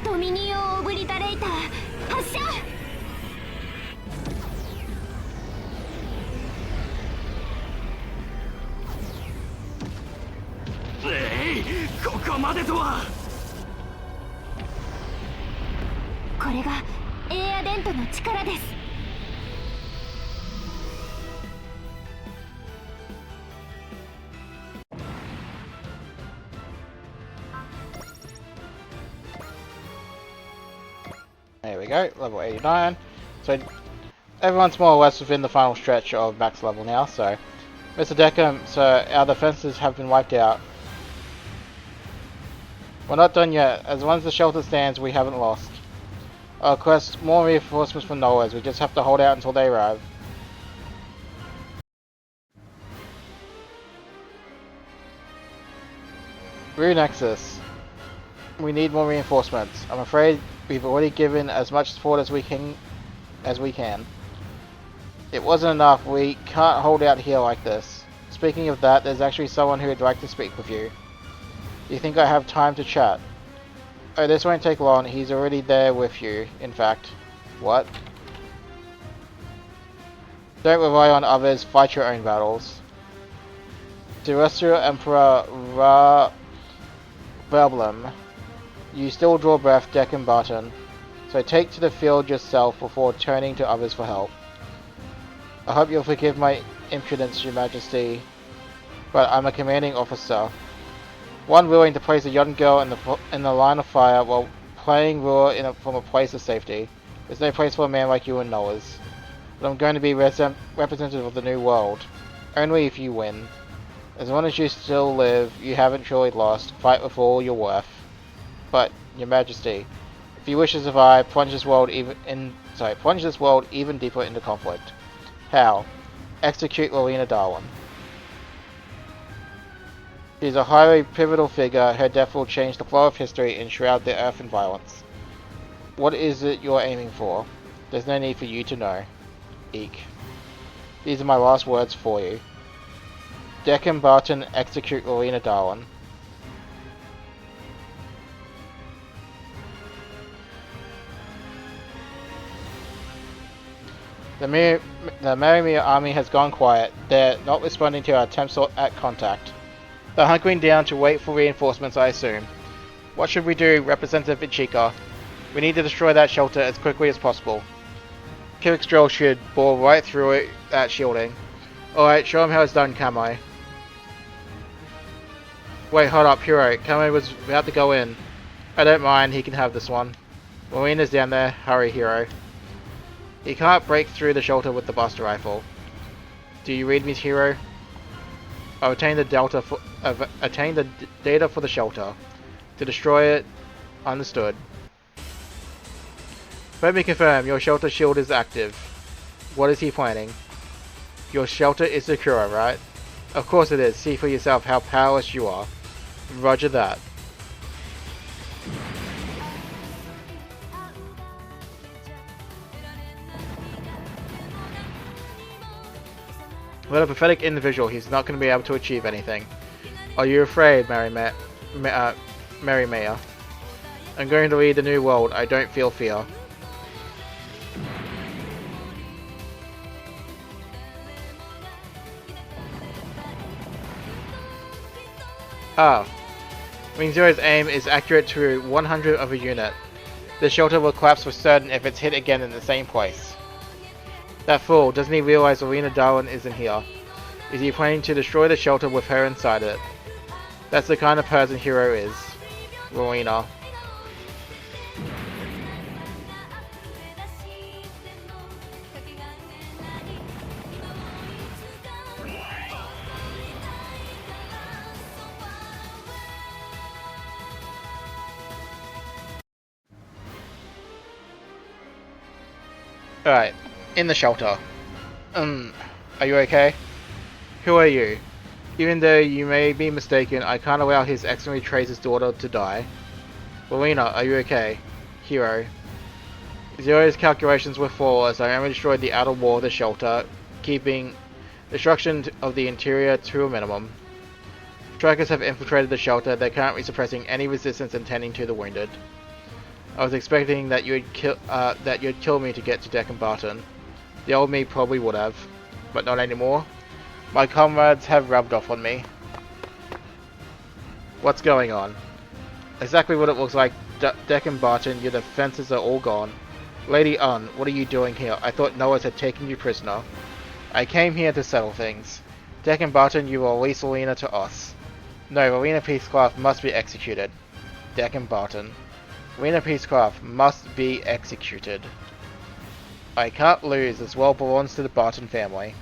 ドミニオンオブリタレーター発射。ここまでとは。これがエアデントの力です。 There we go, level 89. So everyone's more or less within the final stretch of max level now, so Mr. Deckham, so our defenses have been wiped out. We're not done yet. As long as the shelter stands, we haven't lost. I'll request more reinforcements from Noah's. We just have to hold out until they arrive. Rue Nexus. We need more reinforcements. I'm afraid we've already given as much support as we can. It wasn't enough. We can't hold out here like this. Speaking of that, there's actually someone who would like to speak with you. Do you think I have time to chat? Oh, this won't take long. He's already there with you, in fact. What? Don't rely on others. Fight your own battles. Terrestrial Emperor Verblim. You still draw breath, Deck and Barton. So take to the field yourself before turning to others for help. I hope you'll forgive my impudence, Your Majesty, but I'm a commanding officer. One willing to place a young girl in the line of fire while playing Roar from a place of safety. There's no place for a man like you in Noah's. But I'm going to be representative of the new world. Only if you win. As long as you still live, you haven't truly lost. Fight with all your worth. But, Your Majesty, if you wish to survive, plunge this world even deeper into conflict. How? Execute Lorena Darwin. She's a highly pivotal figure. Her death will change the flow of history and shroud the earth in violence. What is it you're aiming for? There's no need for you to know. Eek. These are my last words for you. Deck and Barton, execute Lorena Darwin. The Marimir army has gone quiet. They're not responding to our attempts at contact. They're hunkering down to wait for reinforcements, I assume. What should we do, Representative Ichika? We need to destroy that shelter as quickly as possible. Kirik's drill should bore right through that shielding. Alright, show him how it's done, Kamai. Wait, hold up, Hero. Kamai was about to go in. I don't mind, he can have this one. Marina's down there. Hurry, Hero. He can't break through the shelter with the Buster Rifle. Do you read me, Hero? I've obtained the data for the shelter. To destroy it, understood. Let me confirm, your shelter shield is active. What is he planning? Your shelter is secure, right? Of course it is. See for yourself how powerless you are. Roger that. What a pathetic individual. He's not going to be able to achieve anything. Are you afraid, Mary Mayor? I'm going to lead the new world. I don't feel fear. Ah. Wing Zero's aim is accurate to 100 of a unit. The shelter will collapse for certain if it's hit again in the same place. That fool, doesn't he realize Lorena Darwin isn't here? Is he planning to destroy the shelter with her inside it? That's the kind of person Hero is. Lorena. Alright, in the shelter. Are you okay? Who are you? Even though you may be mistaken, I can't allow His Excellency Tracer's daughter to die. Lorena, are you okay? Hero. Zero's calculations were flawless. I only destroyed the outer wall of the shelter, keeping destruction of the interior to a minimum. Trackers have infiltrated the shelter. They're currently suppressing any resistance and tending to the wounded. I was expecting that you'd kill me to get to Deck and Barton. The old me probably would have, but not anymore. My comrades have rubbed off on me. What's going on? Exactly what it looks like. Deck and Barton, your defenses are all gone. Lady Un, what are you doing here? I thought Noahs had taken you prisoner. I came here to settle things. Deck Barton, you will release Rowena to us. No, Rowena Peacecraft must be executed. Deck Barton. Rowena Peacecraft must be executed. I can't lose, this world belongs to the Barton family.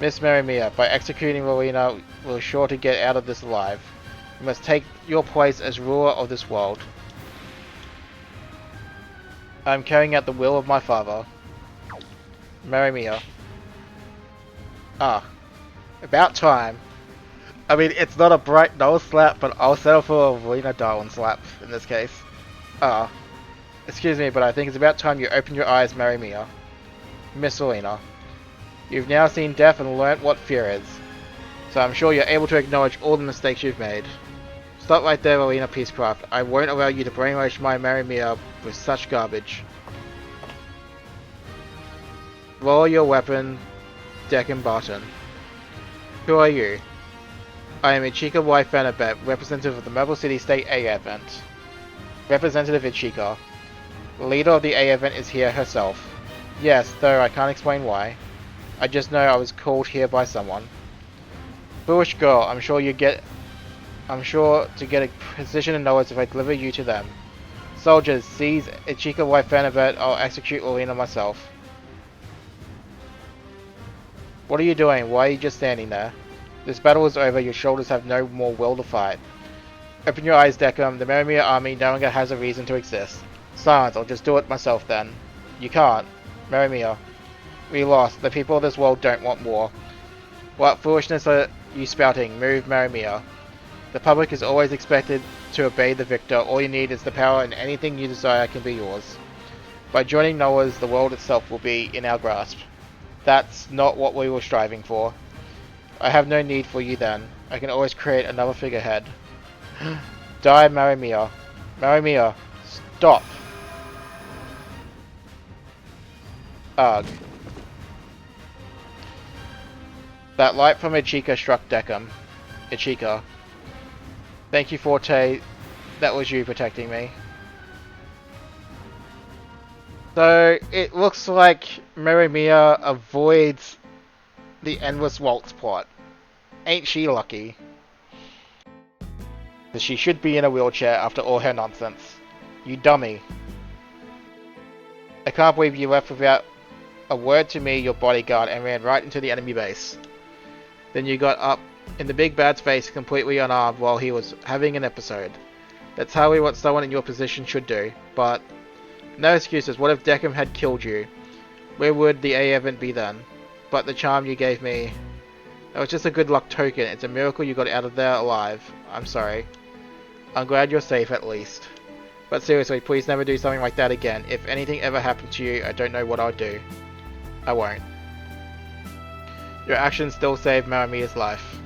Miss Marimia, by executing Rowena, we're sure to get out of this alive. You must take your place as ruler of this world. I am carrying out the will of my father. Marimia. Ah. About time. I mean, it's not a bright Noel slap, but I'll settle for a Rowena Darwin slap in this case. Ah. Excuse me, but I think it's about time you open your eyes, Marimia. Miss Rowena. You've now seen death and learnt what fear is. So I'm sure you're able to acknowledge all the mistakes you've made. Stop right there, Rowena Peacecraft. I won't allow you to brainwash my Marimia with such garbage. Roll your weapon, Deck Barton. Who are you? I am Ichika Fanabet, representative of the Mobile City State A event. Representative Ichika. The leader of the A event is here herself. Yes, though I can't explain why. I just know I was called here by someone. Foolish girl, I'm sure to get a position in Noahs if I deliver you to them. Soldiers, seize Ichika Fanabet, I'll execute Rowena myself. What are you doing? Why are you just standing there? This battle is over, your shoulders have no more will to fight. Open your eyes, Deckham. The Marimia army no longer has a reason to exist. Silence, I'll just do it myself then. You can't. Marimia. We lost. The people of this world don't want war. What foolishness are you spouting? Move, Marimia. The public is always expected to obey the victor. All you need is the power, and anything you desire can be yours. By joining Noahs, the world itself will be in our grasp. That's not what we were striving for. I have no need for you then. I can always create another figurehead. Die, Marimia. Marimia, stop. Ugh. That light from Ichika struck Deckham. Ichika. Thank you, Forte. That was you protecting me. So, it looks like Marimia avoids the Endless Waltz plot. Ain't she lucky? Because she should be in a wheelchair after all her nonsense. You dummy. I can't believe you left without a word to me, your bodyguard, and ran right into the enemy base. Then you got up in the big bad's face completely unarmed while he was having an episode. That's hardly what someone in your position should do, but no excuses. What if Deckham had killed you? Where would the A event be then? But the charm you gave me, that was just a good luck token. It's a miracle you got out of there alive. I'm sorry. I'm glad you're safe at least. But seriously, please never do something like that again. If anything ever happened to you, I don't know what I'd do. I won't. Your actions still saved Marimia's life.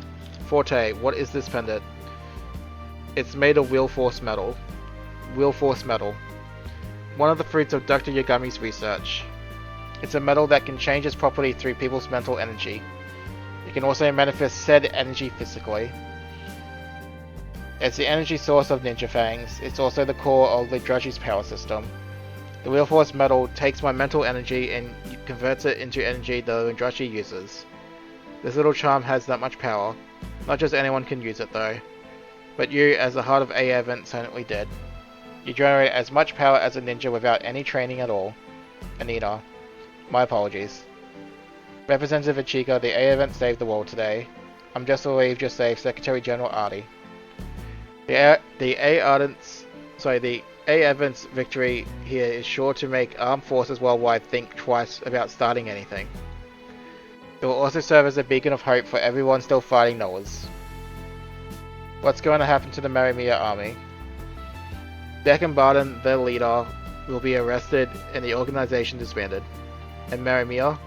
Forte, what is this pendant? It's made of Wheel Force metal. Wheel Force metal. One of the fruits of Dr. Yagami's research. It's a metal that can change its property through people's mental energy. It can also manifest said energy physically. It's the energy source of Ninja Fangs. It's also the core of Lidraji's power system. The Wheel Force metal takes my mental energy and converts it into energy the Lidraji uses. This little charm has that much power. Not just anyone can use it though. But you, as the heart of A event, certainly did. You generate as much power as a ninja without any training at all. Anita. My apologies. Representative Ichika, the A event saved the world today. I'm just relieved you're safe, Secretary General Artie. The A event's victory here is sure to make armed forces worldwide think twice about starting anything. It will also serve as a beacon of hope for everyone still fighting Noahs. What's going to happen to the Marimia army? Deckham Barton, their leader, will be arrested and the organization disbanded. And Marimia?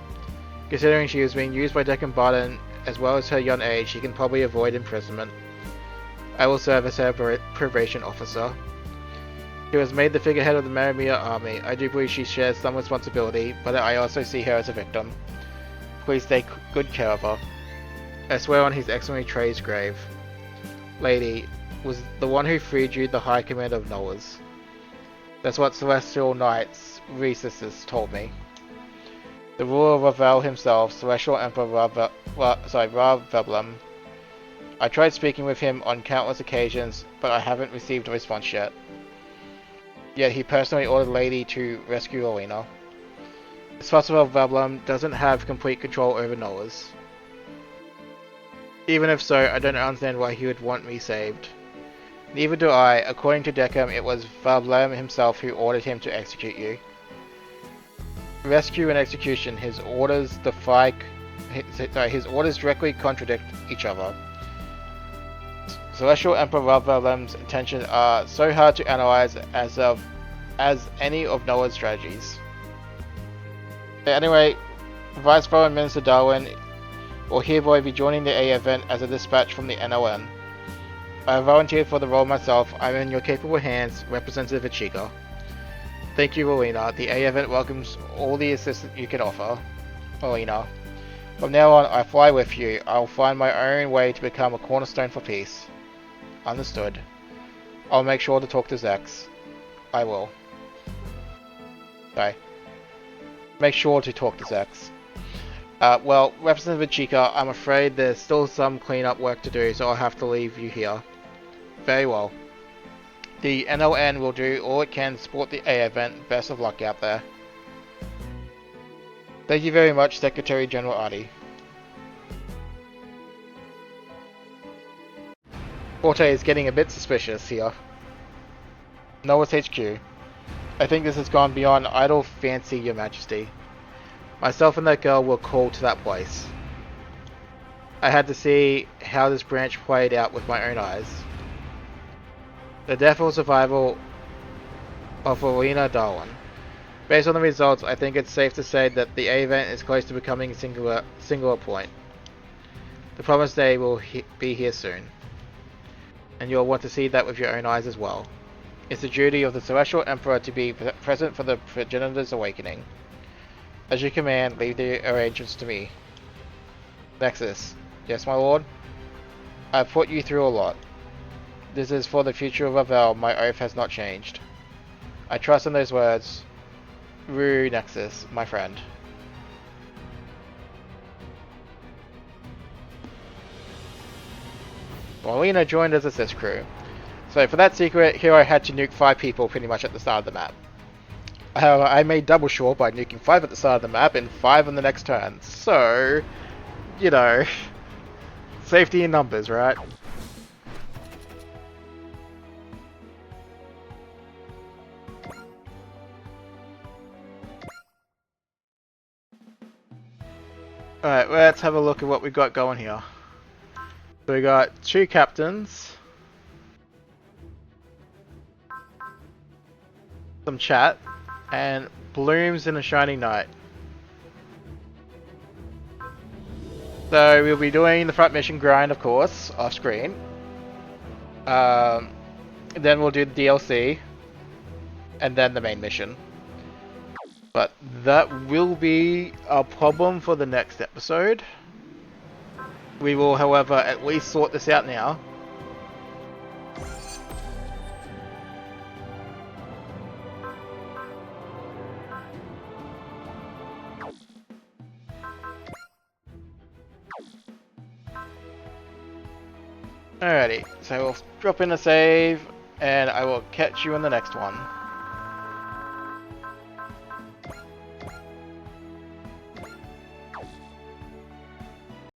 Considering she was being used by Deckham Barton as well as her young age, she can probably avoid imprisonment. I will serve as her probation officer. She was made the figurehead of the Marimia army. I do believe she shares some responsibility, but I also see her as a victim. Please take good care of her. I swear on His Excellency Trey's grave. Lady, was the one who freed you the High Command of Noahs? That's what Celestial Knights Recesses told me. The ruler of Ravel himself, Celestial Emperor Veblen. I tried speaking with him on countless occasions, but I haven't received a response yet. Yet he personally ordered Lady to rescue Alina. It's possible Veblen doesn't have complete control over Noah's. Even if so, I don't understand why he would want me saved. Neither do I. According to Deckham, it was Veblen himself who ordered him to execute you. Rescue and execution, his orders directly contradict each other. Celestial Emperor Veblen's intentions are so hard to analyze as any of Noah's strategies. Anyway, Vice Foreign Minister Darwin will hereby be joining the A event as a dispatch from the NON. I have volunteered for the role myself. I'm in your capable hands, Representative Ichigo. Thank you, Alina. The A event welcomes all the assistance you can offer. Alina. From now on, I fly with you. I'll find my own way to become a cornerstone for peace. Understood. I'll make sure to talk to Zex. I will. Sorry. Make sure to talk to Zex. Well, Representative Chica, I'm afraid there's still some cleanup work to do, so I'll have to leave you here. Very well. The NLN will do all it can to support the A event. Best of luck out there. Thank you very much, Secretary General Adi. Forte is getting a bit suspicious here. Noah's HQ. I think this has gone beyond idle fancy, Your Majesty. Myself and that girl were called to that place. I had to see how this branch played out with my own eyes. The death or survival of Alina Darwin. Based on the results, I think it's safe to say that the A event is close to becoming a singular point. The promised day will be here soon. And you'll want to see that with your own eyes as well. It's the duty of the Celestial Emperor to be present for the progenitor's awakening. As you command, leave the arrangements to me. Nexus. Yes, my lord? I've put you through a lot. This is for the future of Ravel. My oath has not changed. I trust in those words. Rue Nexus, my friend. Alina joined as assist crew. So for that secret, here I had to nuke 5 people pretty much at the start of the map. However, I made double sure by nuking 5 at the start of the map and 5 on the next turn. So, you know, safety in numbers, right? Alright, let's have a look at what we've got going here. So we got 2 captains, some chat, and blooms in a shining night. So we'll be doing the front mission grind, of course, off screen. Then we'll do the DLC, and then the main mission. But that will be a problem for the next episode. We will, however, at least sort this out now. Alrighty, so we'll drop in a save, and I will catch you in the next one.